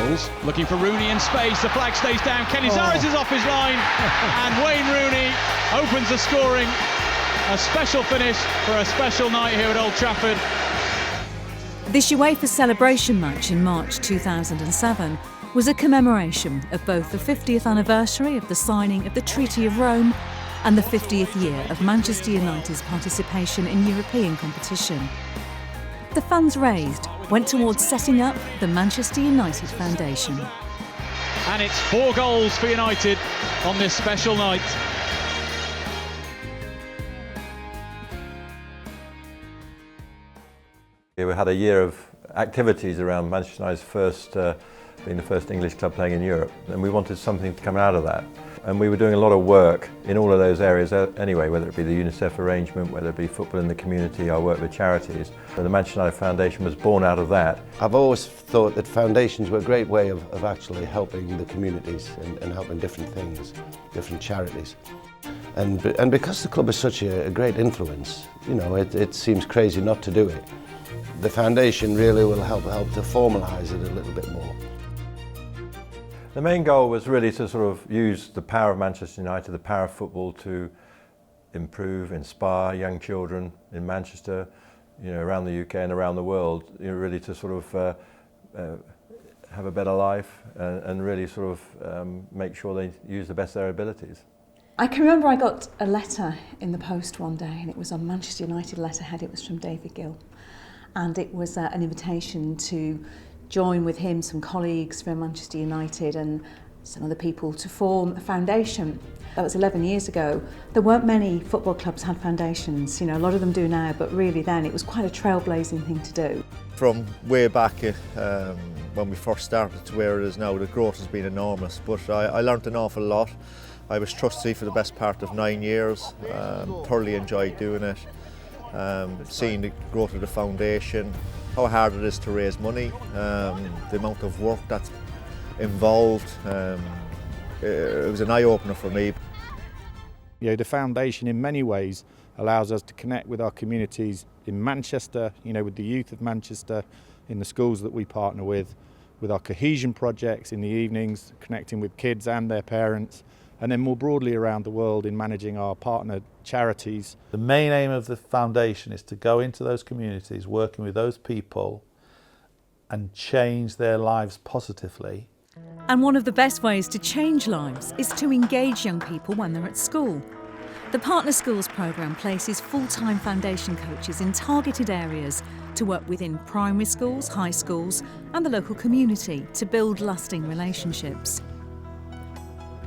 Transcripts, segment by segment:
Scholes looking for Rooney in space, the flag stays down, Kenny Zaris is off his line, and Wayne Rooney opens the scoring. A special finish for a special night here at Old Trafford. This UEFA Celebration match in March 2007 was a commemoration of both the 50th anniversary of the signing of the Treaty of Rome and the 50th year of Manchester United's participation in European competition. The funds raised went towards setting up the Manchester United Foundation. And it's 4 goals for United on this special night. We had a year of activities around Manchester United's being the first English club playing in Europe, and we wanted something to come out of that. And we were doing a lot of work in all of those areas anyway, whether it be the UNICEF arrangement, whether it be football in the community, our work with charities. So the Manchester United Foundation was born out of that. I've always thought that foundations were a great way of actually helping the communities and helping different things, different charities. And because the club is such a great influence, you know, it seems crazy not to do it. The foundation really will help to formalise it a little bit more. The main goal was really to sort of use the power of Manchester United, the power of football, to improve, inspire young children in Manchester, you know, around the UK and around the world, you know, really to sort of have a better life and really sort of make sure they use the best of their abilities. I can remember I got a letter in the post one day, and it was on Manchester United letterhead. It was from David Gill, and it was an invitation to join with him, some colleagues from Manchester United and some other people, to form a foundation. That was 11 years ago. There weren't many football clubs had foundations, you know, a lot of them do now, but really then it was quite a trailblazing thing to do. From way back when we first started to where it is now, the growth has been enormous, but I learnt an awful lot. I was trustee for the best part of 9 years, thoroughly enjoyed doing it. Seeing the growth of the foundation, how hard it is to raise money, the amount of work that's involved. It was an eye-opener for me. You know, the foundation in many ways allows us to connect with our communities in Manchester, you know, with the youth of Manchester, in the schools that we partner with our cohesion projects in the evenings, connecting with kids and their parents, and then more broadly around the world in managing our partner charities. The main aim of the foundation is to go into those communities, working with those people and change their lives positively. And one of the best ways to change lives is to engage young people when they're at school. The Partner Schools programme places full-time foundation coaches in targeted areas to work within primary schools, high schools and the local community to build lasting relationships.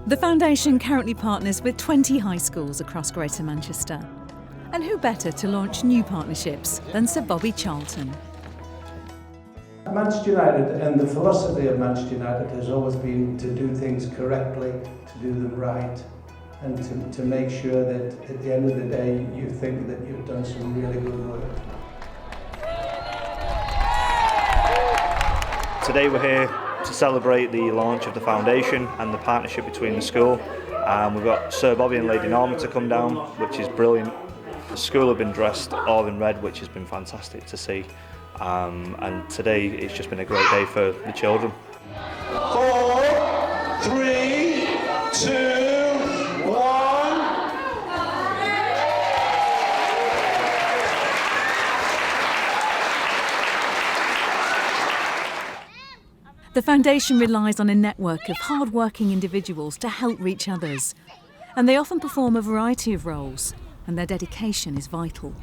The foundation currently partners with 20 high schools across Greater Manchester. And who better to launch new partnerships than Sir Bobby Charlton? Manchester United, and the philosophy of Manchester United has always been to do things correctly, to do them right, and to make sure that at the end of the day you think that you've done some really good work. Today we're here to celebrate the launch of the foundation and the partnership between the school. We've got Sir Bobby and Lady Norma to come down, which is brilliant. The school have been dressed all in red, which has been fantastic to see. And today it's just been a great day for the children. 4, 3, 2, 1. The foundation relies on a network of hard-working individuals to help reach others, and they often perform a variety of roles, and their dedication is vital.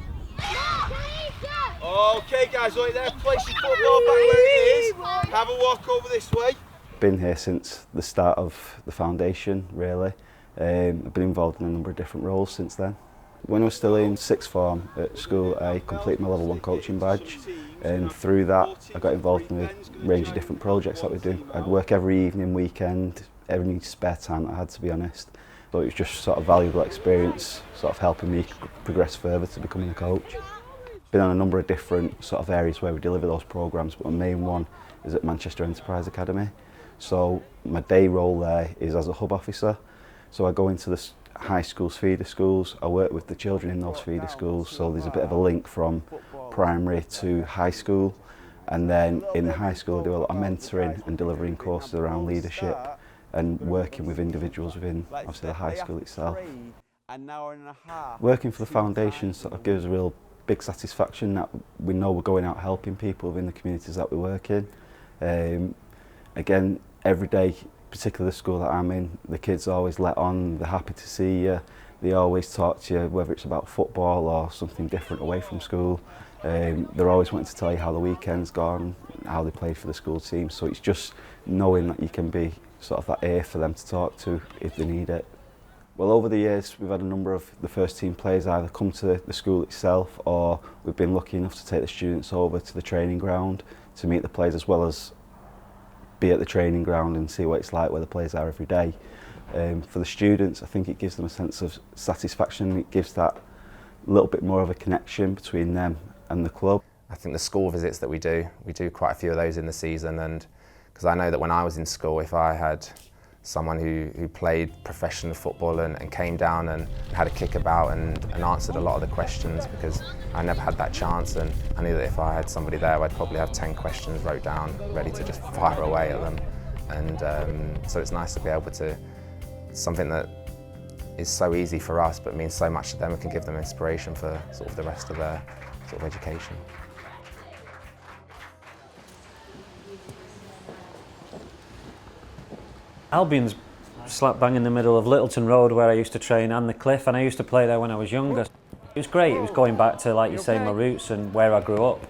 Okay guys, right there, place your football back where it is. Have a walk over this way. Been here since the start of the foundation, really. I've been involved in a number of different roles since then. When I was still in sixth form at school, I completed my level 1 coaching badge, and through that I got involved in a range of different projects that we do. I'd work every evening, weekend, every spare time I had, to be honest. So it was just sort of valuable experience, sort of helping me progress further to becoming a coach. Been on a number of different sort of areas where we deliver those programmes, but my main one is at Manchester Enterprise Academy. So my day role there is as a hub officer. So I go into the high schools, feeder schools, I work with the children in those feeder schools, so there's a bit of a link from primary to high school, And then in high school I do a lot of mentoring and delivering courses around leadership and working with individuals within obviously the high school itself. Working for the foundation sort of gives a real big satisfaction that we know we're going out helping people within the communities that we work in. Again, every day, particularly the school that I'm in, the kids always let on, they're happy to see you, they always talk to you, whether it's about football or something different away from school. They're always wanting to tell you how the weekend's gone, how they played for the school team, so it's just knowing that you can be sort of that ear for them to talk to if they need it. Well, over the years we've had a number of the first team players either come to the school itself, or we've been lucky enough to take the students over to the training ground to meet the players, as well as be at the training ground and see what it's like where the players are every day. For the students, I think it gives them a sense of satisfaction. It gives that little bit more of a connection between them and the club. I think the school visits that we do quite a few of those in the season, and because I know that when I was in school, if I had someone who played professional football and came down and had a kick about and answered a lot of the questions, because I never had that chance, and I knew that if I had somebody there, I'd probably have 10 questions wrote down, ready to just fire away at them. And so it's nice to be able to, something that is so easy for us but means so much to them and can give them inspiration for sort of the rest of their sort of education. Albion's slap bang in the middle of Littleton Road, where I used to train, and the Cliff, and I used to play there when I was younger. It was great. It was going back to, like you say, my roots and where I grew up.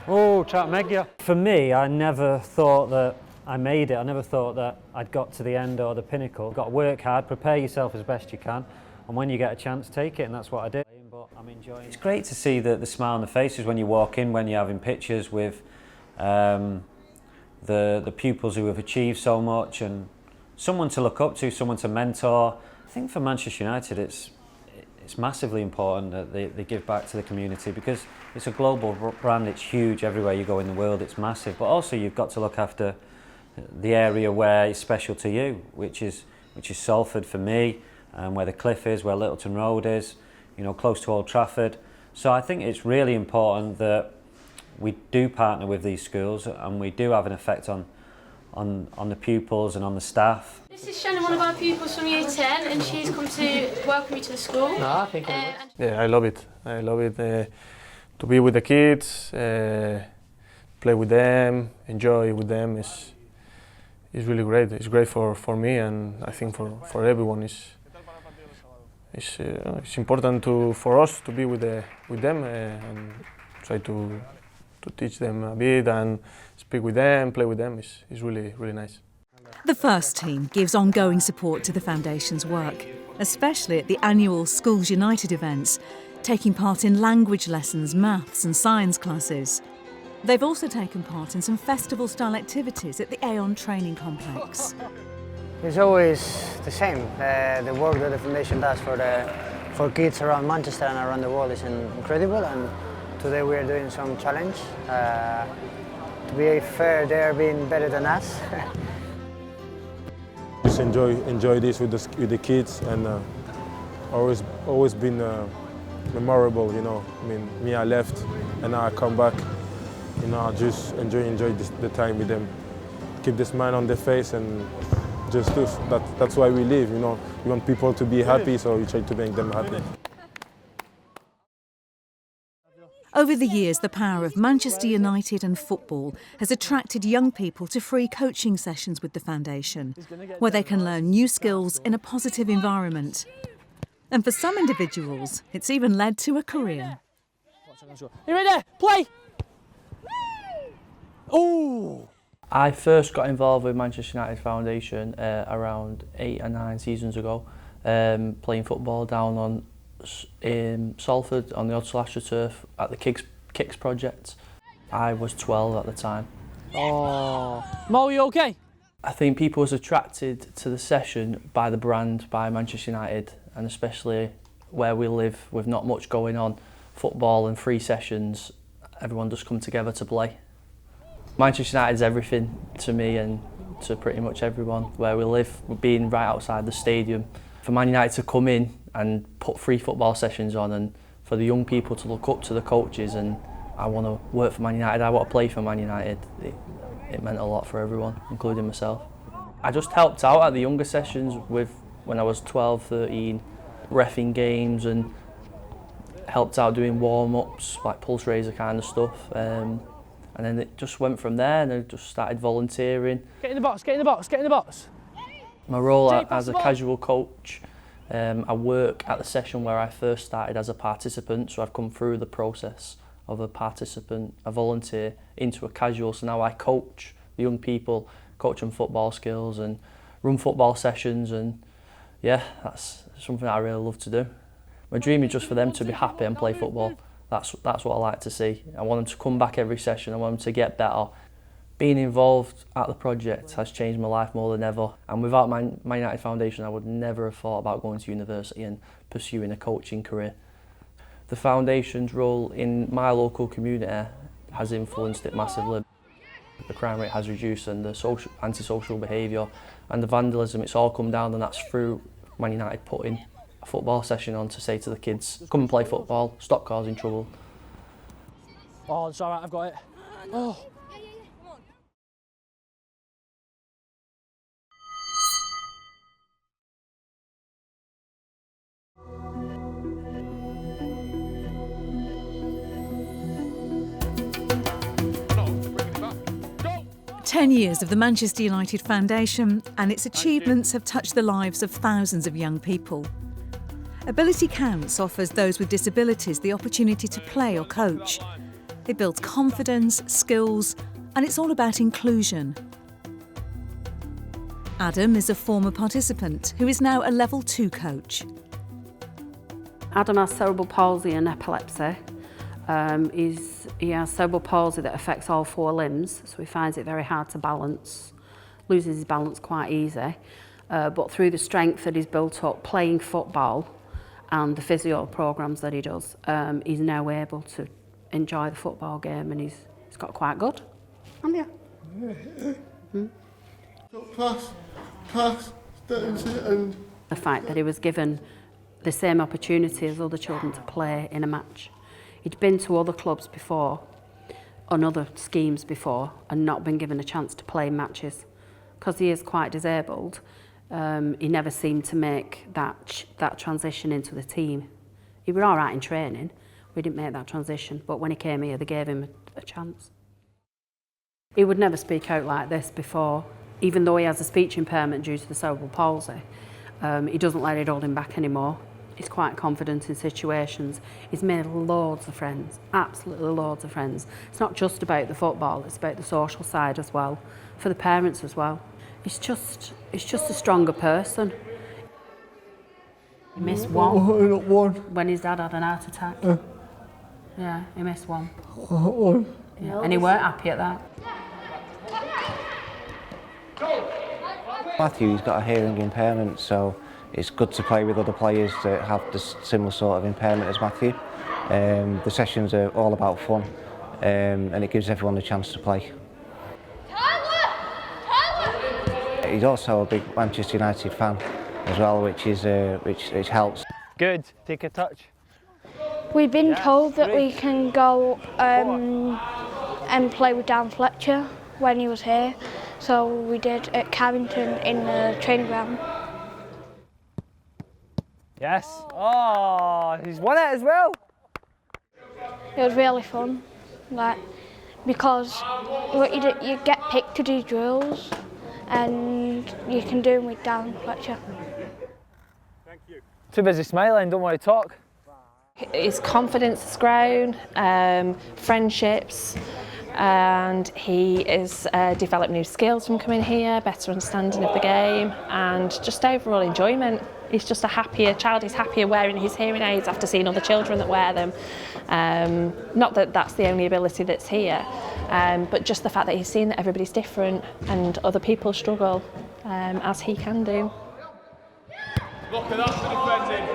Oh, chat meg you. For me, I never thought that I made it. I never thought that I'd got to the end or the pinnacle. You've got to work hard, prepare yourself as best you can, and when you get a chance, take it, and that's what I did. But I'm enjoying it. It's great to see the smile on the faces when you walk in, when you're having pictures with the pupils who have achieved so much, and someone to look up to, someone to mentor. I think for Manchester United it's massively important that they give back to the community, because it's a global brand, it's huge everywhere you go in the world, it's massive, but also you've got to look after the area where it's special to you, which is Salford for me, and where the Cliff is, where Littleton Road is, you know, close to Old Trafford. So I think it's really important that we do partner with these schools, and we do have an effect on the pupils and on the staff. This is Shannon, one of our pupils from Year 10, and she's come to welcome you to the school. No, thank you. Yeah, I love it. I love it to be with the kids, play with them, enjoy with them. It's really great. It's great for me, and I think for everyone. It's important for us to be with them and try to teach them a bit and speak with them, play with them. It's really, really nice. The first team gives ongoing support to the Foundation's work, especially at the annual Schools United events, taking part in language lessons, maths and science classes. They've also taken part in some festival-style activities at the Aon training complex. It's always the same. The work that the Foundation does for kids around Manchester and around the world is incredible, and today we are doing some challenge. To be fair, they are being better than us. Just enjoy this with the kids, and always been memorable. You know, I mean, me, I left, and now I come back. You know, I just enjoy the time with them. Keep the smile on their face, and just do that. That's why we live. You know, we want people to be happy, so we try to make them happy. Over the years, the power of Manchester United and football has attracted young people to free coaching sessions with the Foundation, where they can learn new skills in a positive environment. And for some individuals, it's even led to a career. You ready? Play! Ooh! I first got involved with Manchester United Foundation around 8 or 9 seasons ago, playing football down on in Salford on the Odsal AstroTurf at the Giggs project. I was 12 at the time. Oh, Mo, you okay? I think people was attracted to the session by the brand, by Manchester United, and especially where we live with not much going on, football and free sessions, everyone just come together to play. Manchester United is everything to me and to pretty much everyone where we live, being right outside the stadium. For Man United to come in and put free football sessions on, and for the young people to look up to the coaches and I want to work for Man United, I want to play for Man United. It meant a lot for everyone, including myself. I just helped out at the younger sessions when I was 12, 13, reffing games and helped out doing warm-ups, like pulse raiser kind of stuff. And then it just went from there, and I just started volunteering. Get in the box, get in the box, get in the box. My role as a casual coach, I work at the session where I first started as a participant, so I've come through the process of a participant, a volunteer, into a casual. So now I coach the young people, coach them football skills and run football sessions, and yeah, that's something I really love to do. My dream is just for them to be happy and play football. That's what I like to see. I want them to come back every session, I want them to get better. Being involved at the project has changed my life more than ever, and without Man United Foundation I would never have thought about going to university and pursuing a coaching career. The Foundation's role in my local community has influenced it massively. The crime rate has reduced, and the antisocial behaviour and the vandalism, it's all come down, and that's through Man United putting a football session on to say to the kids, come and play football, stop causing trouble. Oh, it's alright, I've got it. Oh. "10 years of the Manchester United Foundation, and its achievements have touched the lives of thousands of young people. Ability Counts offers those with disabilities the opportunity to play or coach. It builds confidence, skills, and it's all about inclusion." Adam is a former participant who is now a Level 2 coach. Adam has cerebral palsy and epilepsy. He has cerebral palsy that affects all 4 limbs, so he finds it very hard to balance, loses his balance quite easy. But through the strength that he's built up playing football and the physio programs that he does, he's now able to enjoy the football game, and he's got quite good. And yeah. Pass, that is it. And the fact that he was given the same opportunity as other children to play in a match. He'd been to other clubs before, on other schemes before, and not been given a chance to play matches. Because he is quite disabled, he never seemed to make that transition into the team. He was all right in training, we didn't make that transition, but when he came here, they gave him a chance. He would never speak out like this before, even though he has a speech impairment due to the cerebral palsy. He doesn't let it hold him back anymore. He's quite confident in situations. He's made loads of friends, absolutely loads of friends. It's not just about the football, it's about the social side as well, for the parents as well. He's just a stronger person. He missed one when his dad had an heart attack. Yeah, he missed one. Yeah, and he weren't happy at that. Matthew's got a hearing impairment, so it's good to play with other players that have this similar sort of impairment as Matthew. The sessions are all about fun, and it gives everyone a chance to play. He's also a big Manchester United fan as well, which helps. Good, take a touch. We've been told that we can go and play with Dan Fletcher when he was here, so we did at Carrington in the training ground. Yes. Oh, he's won it as well. It was really fun, because you get picked to do drills, and you can do them with Dan Fletcher. Thank you. Too busy smiling, don't want to talk. His confidence has grown, friendships, and he has developed new skills from coming here, better understanding of the game, and just overall enjoyment. He's just a happier child. He's happier wearing his hearing aids after seeing other children that wear them. Not that that's the only ability that's here, but just the fact that he's seen that everybody's different and other people struggle, as he can do. Look at that defending.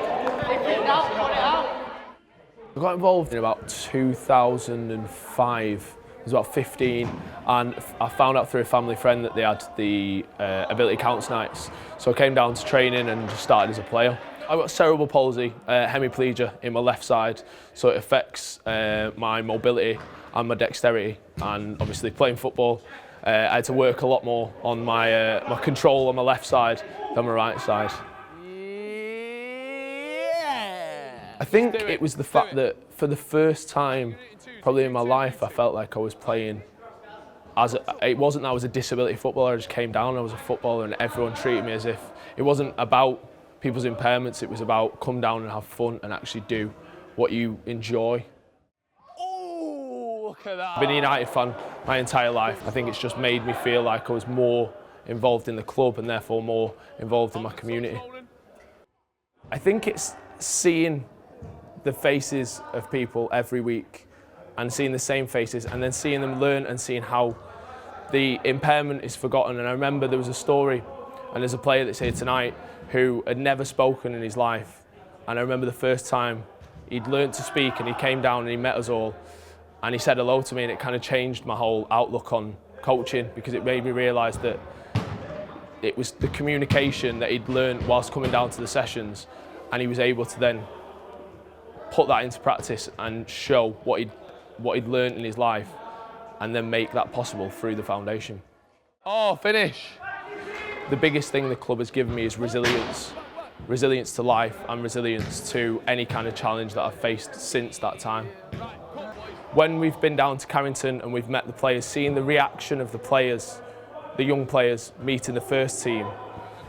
I got involved in about 2005. I was about 15, and I found out through a family friend that they had the Ability Counts nights. So I came down to training and just started as a player. I've got cerebral palsy, hemiplegia in my left side, so it affects my mobility and my dexterity. And obviously playing football, I had to work a lot more on my control on my left side than my right side. I think it was the fact that for the first time probably in my life I felt like I was playing it wasn't that I was a disability footballer. I just came down and I was a footballer and everyone treated me as if it wasn't about people's impairments, it was about come down and have fun and actually do what you enjoy. Oh, look at that. I've been a United fan my entire life. I think it's just made me feel like I was more involved in the club and therefore more involved in my community. I think it's seeing the faces of people every week and seeing the same faces and then seeing them learn and seeing how the impairment is forgotten. And I remember there was a story, and there's a player that's here tonight who had never spoken in his life. And I remember the first time he'd learned to speak and he came down and he met us all and he said hello to me, and it kind of changed my whole outlook on coaching, because it made me realise that it was the communication that he'd learned whilst coming down to the sessions, and he was able to then put that into practice and show what he'd learned in his life and then make that possible through the foundation. Oh, finish! The biggest thing the club has given me is resilience. Resilience to life and resilience to any kind of challenge that I've faced since that time. When we've been down to Carrington and we've met the players, seeing the reaction of the players, the young players meeting the first team,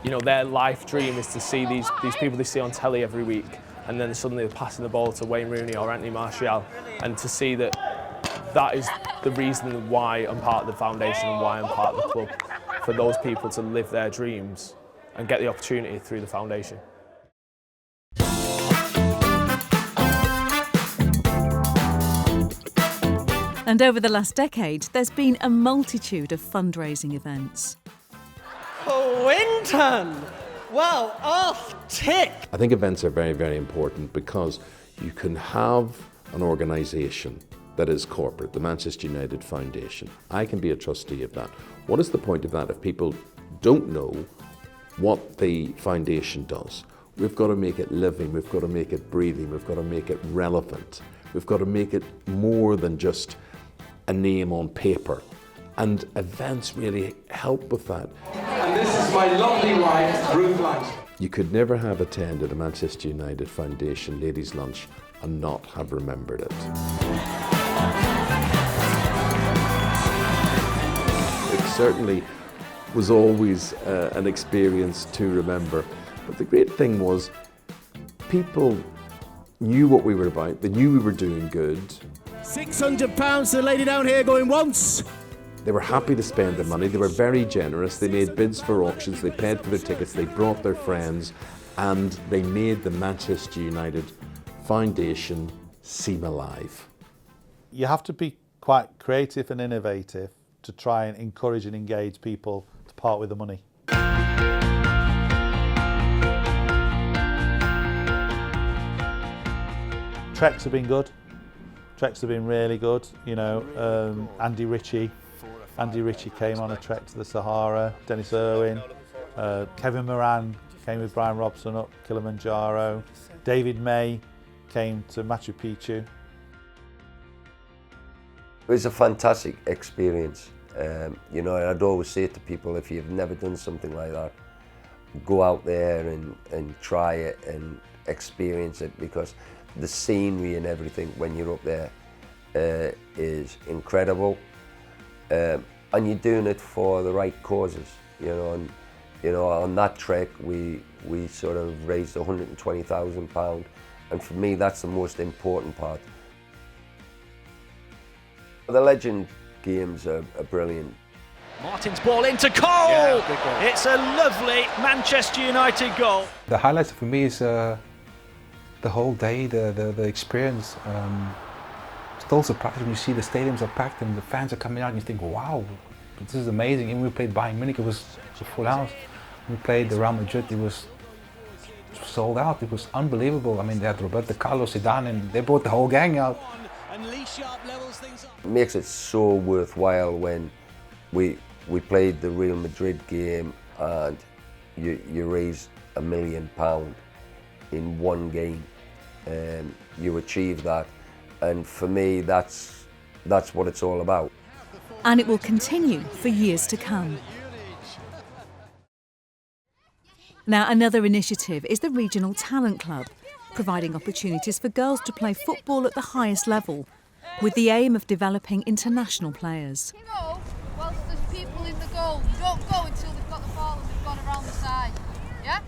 you know, their life dream is to see these people they see on telly every week, and then suddenly they're passing the ball to Wayne Rooney or Anthony Martial, and to see that is the reason why I'm part of the foundation and why I'm part of the club, for those people to live their dreams and get the opportunity through the foundation. And over the last decade, there's been a multitude of fundraising events. Quinton! Well, off tick! I think events are very, very important, because you can have an organisation that is corporate, the Manchester United Foundation. I can be a trustee of that. What is the point of that if people don't know what the foundation does? We've got to make it living, we've got to make it breathing, we've got to make it relevant. We've got to make it more than just a name on paper. And events really help with that. And this is my lovely wife, Ruth Langston. You could never have attended a Manchester United Foundation ladies' lunch and not have remembered it. It certainly was always an experience to remember. But the great thing was, people knew what we were about, they knew we were doing good. £600 to the lady down here going once. They were happy to spend their money, they were very generous, they made bids for auctions, they paid for their tickets, they brought their friends, and they made the Manchester United Foundation seem alive. You have to be quite creative and innovative to try and encourage and engage people to part with the money. Treks have been good. Treks have been really good. You know, Andy Ritchie came on a trek to the Sahara. Dennis Irwin, Kevin Moran came with Brian Robson up Kilimanjaro. David May came to Machu Picchu. It was a fantastic experience. You know, I'd always say to people, if you've never done something like that, go out there and try it and experience it, because the scenery and everything when you're up there is incredible, and you're doing it for the right causes. You know, and you know, on that trek we sort of raised £120,000, and for me that's the most important part. The Legend games are brilliant. Martin's ball into Cole! Yeah, it's a lovely Manchester United goal. The highlights for me is the whole day, the experience. Still surprised when you see the stadiums are packed and the fans are coming out and you think, wow, this is amazing. And when we played Bayern Munich, it was a full house. When we played the Real Madrid, it was sold out. It was unbelievable. I mean, they had Roberto Carlos, Zidane, and they brought the whole gang out. It makes it so worthwhile when we played the Real Madrid game and you raise £1 million. in one game. You achieve that, and for me that's what it's all about. And it will continue for years to come. Now, another initiative is the Regional Talent Club, providing opportunities for girls to play football at the highest level, with the aim of developing international players. Whilst there's people in the goal, you don't go until they've got the ball and they've gone around the side, yeah?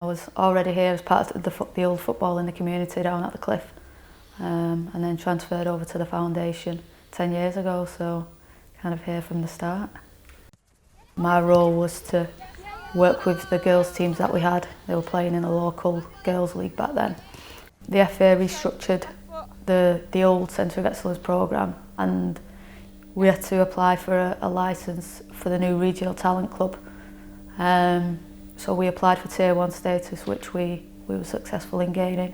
I was already here as part of the old football in the community down at the Cliff, and then transferred over to the foundation 10 years ago, so kind of here from the start. My role was to work with the girls teams that we had. They were playing in a local girls league back then. The FA restructured the old Centre of Excellence programme, and we had to apply for a licence for the new Regional Talent Club. So we applied for Tier 1 status, which we were successful in gaining.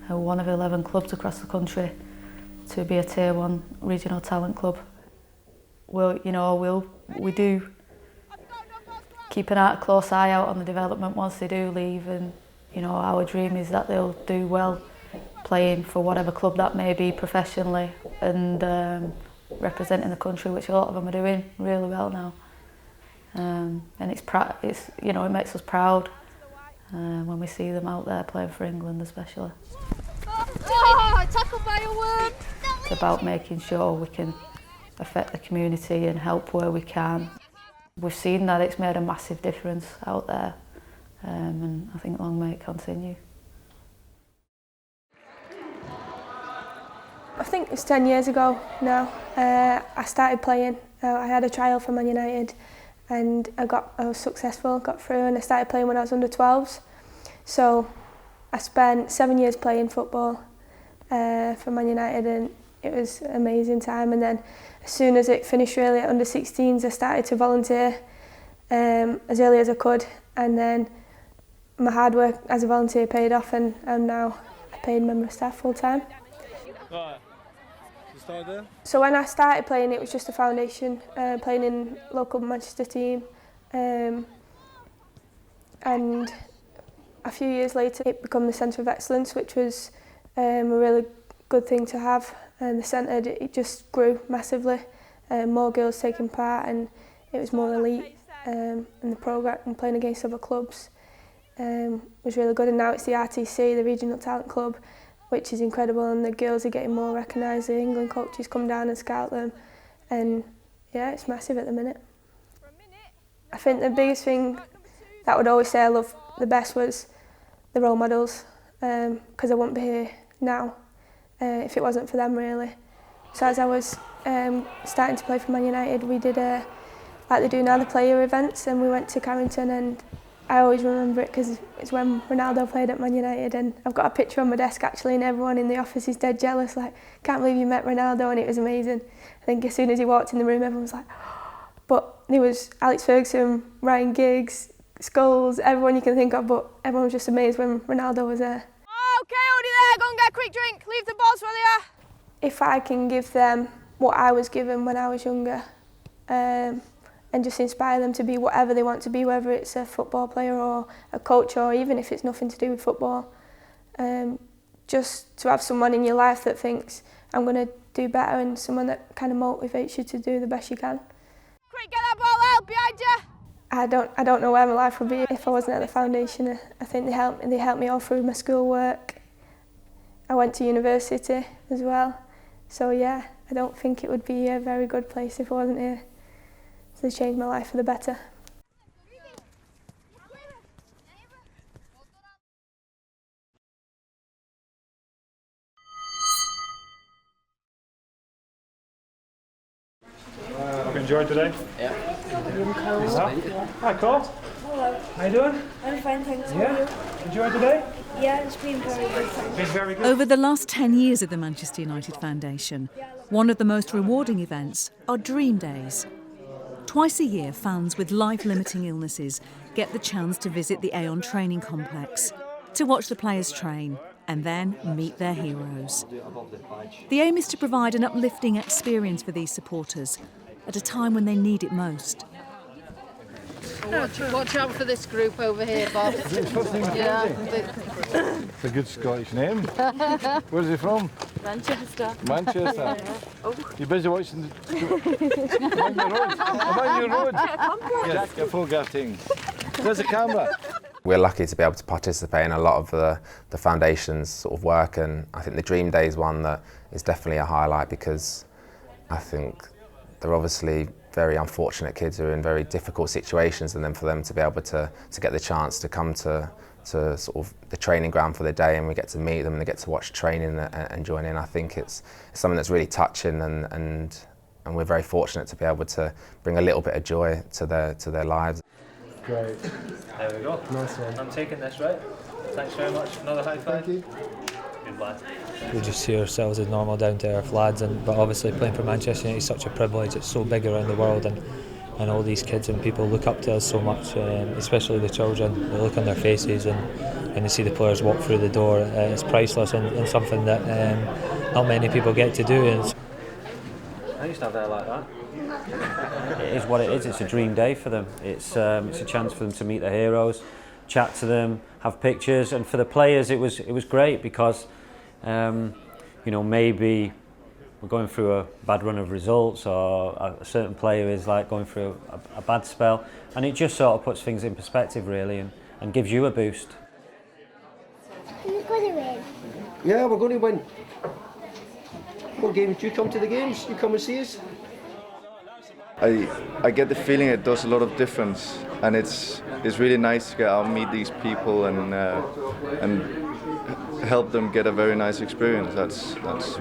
One of 11 clubs across the country to be a Tier 1 Regional Talent Club. We do keep a close eye out on the development once they do leave, and our dream is that they'll do well playing for whatever club that may be professionally, and representing the country, which a lot of them are doing really well now. And it makes us proud when we see them out there playing for England, especially. Tackled by a worm! It's about making sure we can affect the community and help where we can. We've seen that it's made a massive difference out there, and I think long may it continue. I think it's 10 years ago now. I started playing. I had a trial for Man United, and I was successful, got through, and I started playing when I was under 12s. So I spent 7 years playing football for Man United, and it was an amazing time. And then as soon as it finished really at under 16s, I started to volunteer as early as I could, and then my hard work as a volunteer paid off, and I'm now a paid member of staff full time. So when I started playing, it was just a foundation, playing in local Manchester team, and a few years later it became the Centre of Excellence, which was a really good thing to have. And the centre, it just grew massively, more girls taking part, and it was more elite, and the programme and playing against other clubs was really good. And now it's the RTC, the Regional Talent Club, which is incredible, and the girls are getting more recognised. The England coaches come down and scout them, and yeah, it's massive at the minute. I think the biggest thing that I would always say I love the best was the role models, because I wouldn't be here now if it wasn't for them, really. So as I was starting to play for Man United, we did like they do now, the player events, and we went to Carrington, and I always remember it because it's when Ronaldo played at Man United, and I've got a picture on my desk actually, and everyone in the office is dead jealous, like, can't believe you met Ronaldo, and it was amazing. I think as soon as he walked in the room, everyone was like, but there was Alex Ferguson, Ryan Giggs, Scholes, everyone you can think of, but everyone was just amazed when Ronaldo was there. Okay, Odie there, go and get a quick drink, leave the balls where they are. If I can give them what I was given when I was younger, and just inspire them to be whatever they want to be, whether it's a football player or a coach, or even if it's nothing to do with football. Just to have someone in your life that thinks, I'm going to do better, and someone that kind of motivates you to do the best you can. Quick, get that ball out, behind you! I don't know where my life would be if I wasn't at the foundation. I think they helped me all through my schoolwork. I went to university as well. So yeah, I don't think it would be a very good place if I wasn't here. So they changed my life for the better. Have you enjoyed today? Yeah. Hi, Cole. Hello. How you doing? I'm fine, thanks. How Yeah. are you? Enjoyed today? Yeah, it's been very good, thanks. Been very good. Over the last 10 years of the Manchester United Foundation, one of the most rewarding events are Dream Days. Twice a year, fans with life-limiting illnesses get the chance to visit the Aon training complex, to watch the players train and then meet their heroes. The aim is to provide an uplifting experience for these supporters at a time when they need it most. Watch out for this group over here, boss. Yeah. It's a good Scottish name. Where's he from? Manchester. Manchester. You busy watching I'm on your road. I'm on your road. Yes, you're forgetting. There's a camera. We're lucky to be able to participate in a lot of the foundation's sort of work, and I think the Dream Day is one that is definitely a highlight, because I think they're obviously very unfortunate kids who are in very difficult situations, and then for them to be able to get the chance to come to sort of the training ground for the day, and we get to meet them and they get to watch training and join in. I think it's something that's really touching, and we're very fortunate to be able to bring a little bit of joy to their lives. Great. There we go. Nice one. I'm taking this, right? Thanks very much. Another high five. Thank you. Good lad. We just see ourselves as normal, down-to-earth lads, but obviously playing for Manchester United is such a privilege. It's so big around the world, and all these kids and people look up to us so much, especially the children. They look on their faces and they see the players walk through the door. It's priceless and something that not many people get to do. I used to have hair like that. It is what it is. It's a dream day for them. It's a chance for them to meet their heroes, chat to them, have pictures, and for the players it was great, because you know, maybe we're going through a bad run of results, or a certain player is like going through a bad spell, and it just sort of puts things in perspective really, and gives you a boost. Are you going to win? Yeah, we're going to win. What games? Do you come to the games? You come and see us? I get the feeling it does a lot of difference, and it's really nice to get out and meet these people and help them get a very nice experience. That's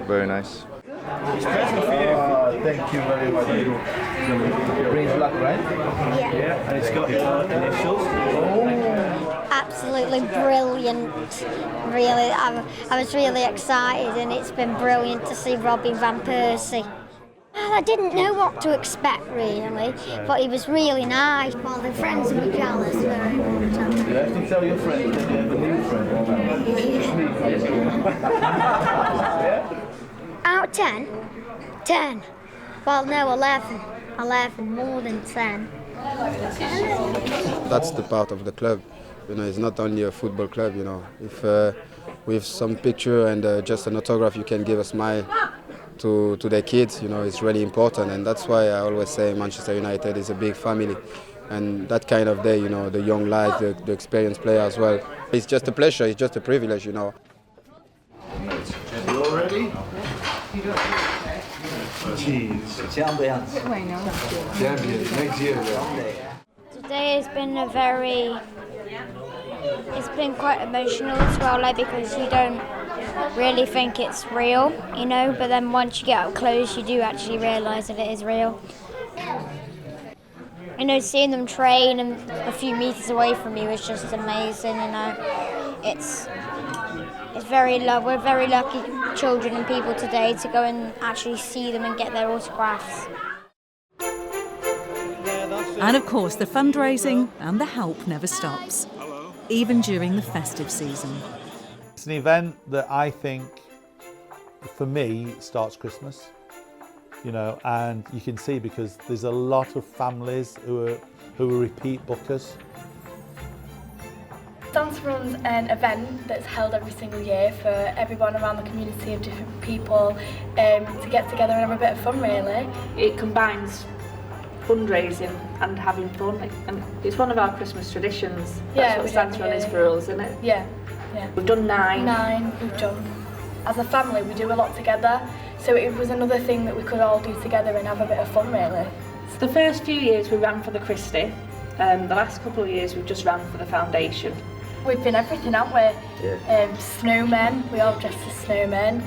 very nice. It's present for you. Thank you very much. Brings luck, right? Yeah. And it's got your initials. Absolutely brilliant. Really, I was really excited, and it's been brilliant to see Robin van Persie. I didn't know what to expect really, but he was really nice. All the friends were jealous very much. You have to tell your friends that you have a new friend. Out of 10? 10. Well, no, 11. 11, more than 10. That's the part of the club. You know, it's not only a football club, you know. If with some picture and just an autograph you can give a smile to their kids, you know, it's really important, and that's why I always say Manchester United is a big family, and that kind of day, you know, the young lads, the experienced players as well, it's just a pleasure, it's just a privilege, you know. You all ready? Cheese. Champions. Champions, next year. Today has been it's been quite emotional as well, like, because you don't really think it's real, you know, but then once you get up close you do actually realise that it is real. You know, seeing them train and a few metres away from you is just amazing, you know. It's very we're very lucky children and people today to go and actually see them and get their autographs. And of course, the fundraising and the help never stops, even during the festive season. It's an event that I think, for me, starts Christmas, you know, and you can see because there's a lot of families who are repeat bookers. Dance runs an event that's held every single year for everyone around the community of different people to get together and have a bit of fun, really. It combines fundraising and having fun, and it's one of our Christmas traditions. That's what Dance Run is for us, isn't it? Yeah. We've done 9. 9 we've done. As a family we do a lot together, so it was another thing that we could all do together and have a bit of fun, really. So the first few years we ran for the Christie, the last couple of years we've just ran for the foundation. We've been everything, haven't we? Yeah. Snowmen, we all dressed as snowmen.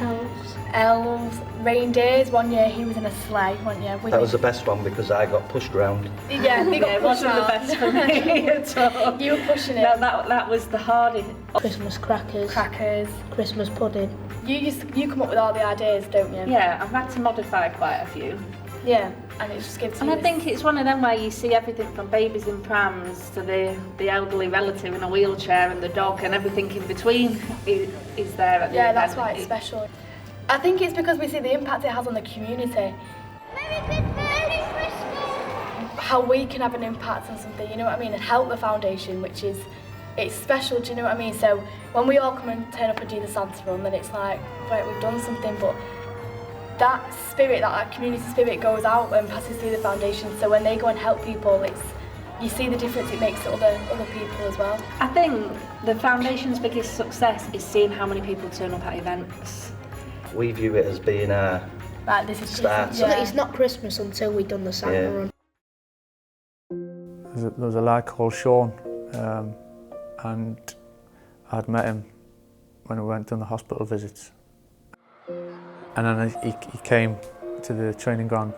Elves, reindeers. One year he was in a sleigh, one year. That was the best one because I got pushed round. Yeah, he got it wasn't the best for me at all. You were pushing it. No, that was the hardest. Christmas crackers. Christmas pudding. You come up with all the ideas, don't you? Yeah, I've had to modify quite a few. Yeah, and it just gives you. And I think it's one of them where you see everything from babies in prams to the elderly relative in a wheelchair and the dog, and everything in between is there at the Yeah, event. that's why it's special. I think it's because we see the impact it has on the community. how we can have an impact on something, you know what I mean, and help the foundation, which is, it's special, do you know what I mean? So when we all come and turn up and do the Santa run, then it's like, right, we've done something, but that spirit, that community spirit goes out and passes through the foundation. So when they go and help people, you see the difference it makes to other people as well. I think the foundation's biggest success is seeing how many people turn up at events. We view it as being our start. So that it's not Christmas until we've done the Santa run. There was a lad called Sean, and I'd met him when we went on the hospital visits. And then he came to the training ground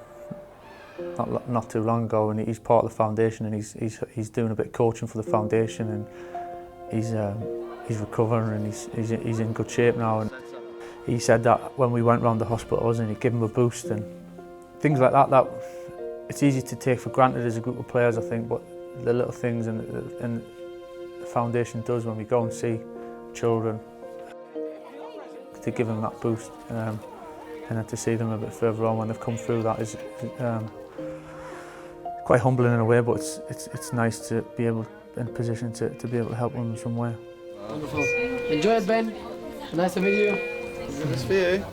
not too long ago, and he's part of the foundation, and he's doing a bit of coaching for the foundation, and he's recovering, and he's in good shape now. And he said that when we went round the hospitals, and he gave him a boost and things like that. That it's easy to take for granted as a group of players, I think, but the little things and the foundation does when we go and see children, to give them that boost, and then to see them a bit further on when they've come through that is quite humbling in a way, but it's nice to be able in a position to be able to help them in some way. Wonderful. Enjoy it, Ben. Nice to meet you. This for you.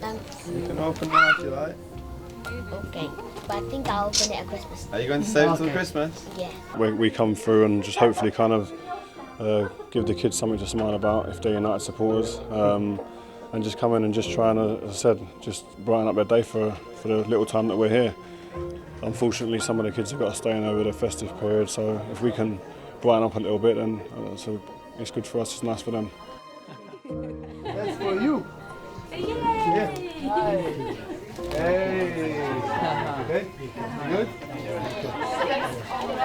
Thanks. You can open that if you like. Okay, but I think I'll open it at Christmas. Are you going to save it till Christmas? Yeah. We come through and just hopefully kind of give the kids something to smile about if they're United supporters, and just come in and just try and, as I said, just brighten up their day for the little time that we're here. Unfortunately, some of the kids have got to stay in over the festive period, so if we can brighten up a little bit, then it's good for us, it's nice for them. That's for you. Yeah. Hey. Okay. Good.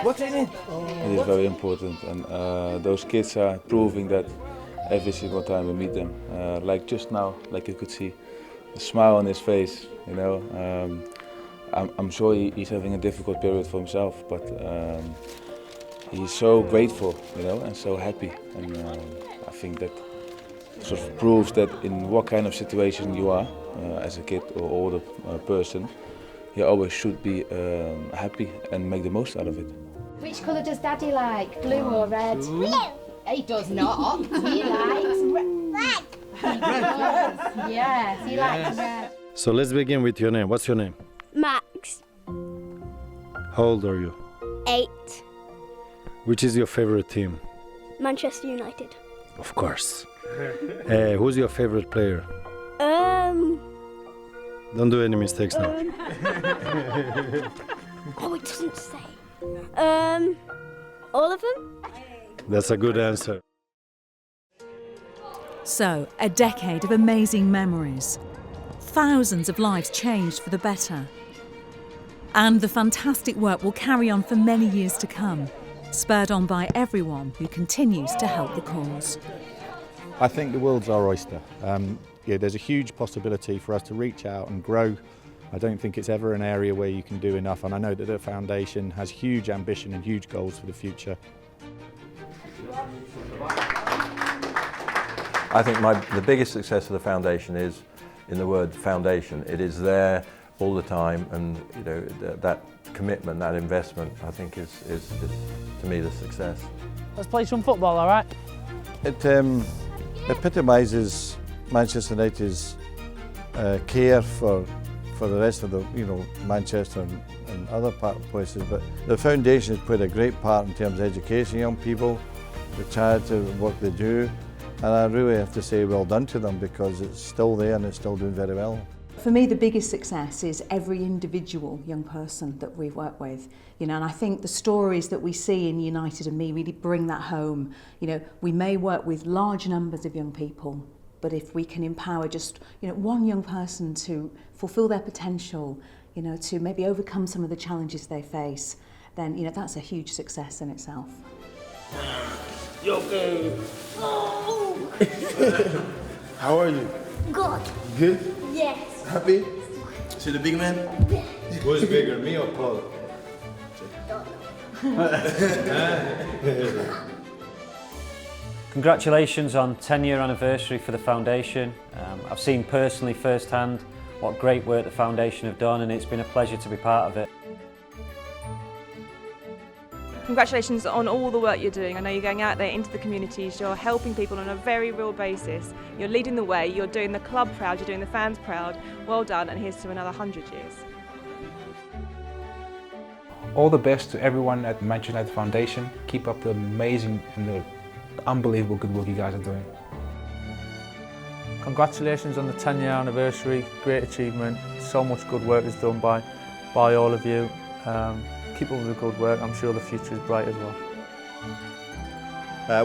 What's in it? It is very important, and those kids are proving that every single time we meet them. Like just now, like you could see, the smile on his face. You know, I'm sure he's having a difficult period for himself, but he's so grateful, you know, and so happy. And I think that sort of proves that in what kind of situation you are, as a kid or older person, you always should be happy and make the most out of it. Which colour does Daddy like? Blue or red? Blue. He does not. He likes red. He does. Yes, he likes red. So let's begin with your name. What's your name? Max. How old are you? 8. Which is your favorite team? Manchester United. Of course. Who's your favorite player? Don't do any mistakes now. Oh, it doesn't say. All of them? That's a good answer. So, a decade of amazing memories. Thousands of lives changed for the better. And the fantastic work will carry on for many years to come, spurred on by everyone who continues to help the cause. I think the world's our oyster. There's a huge possibility for us to reach out and grow. I don't think it's ever an area where you can do enough, and I know that the foundation has huge ambition and huge goals for the future. I think the biggest success of the foundation is in the word foundation. It is there all the time, and you know that commitment, that investment, I think is to me the success. Let's play some football, all right? It epitomises Manchester United's care for the rest of the, Manchester and other places. But the foundation has played a great part in terms of educating young people, the charity work they do, and I really have to say well done to them because it's still there and it's still doing very well. For me, the biggest success is every individual young person that we work with, and I think the stories that we see in United and Me really bring that home. We may work with large numbers of young people, but if we can empower just, one young person to fulfill their potential, to maybe overcome some of the challenges they face, then, that's a huge success in itself. You okay? Oh. How are you? Good. Good? Yes. Happy? See the big man? Yeah. Who's bigger, me or Paul? Congratulations on 10-year anniversary for the foundation. I've seen personally firsthand what great work the foundation have done, and it's been a pleasure to be part of it. Congratulations on all the work you're doing. I know you're going out there into the communities, you're helping people on a very real basis, you're leading the way, you're doing the club proud, you're doing the fans proud. Well done, and here's to another 100 years. All the best to everyone at the Manchester United Foundation. Keep up the amazing and the unbelievable good work you guys are doing. Congratulations on the 10-year anniversary, great achievement. So much good work is done by all of you. Keep up with the good work, I'm sure the future is bright as well.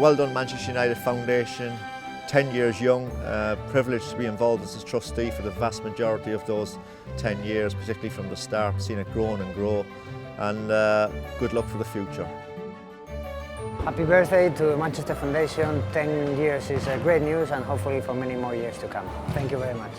Well done Manchester United Foundation, 10 years young, privileged to be involved as a trustee for the vast majority of those 10 years, particularly from the start, seeing it grow and grow, and good luck for the future. Happy birthday to Manchester Foundation. 10 years is great news, and hopefully for many more years to come. Thank you very much.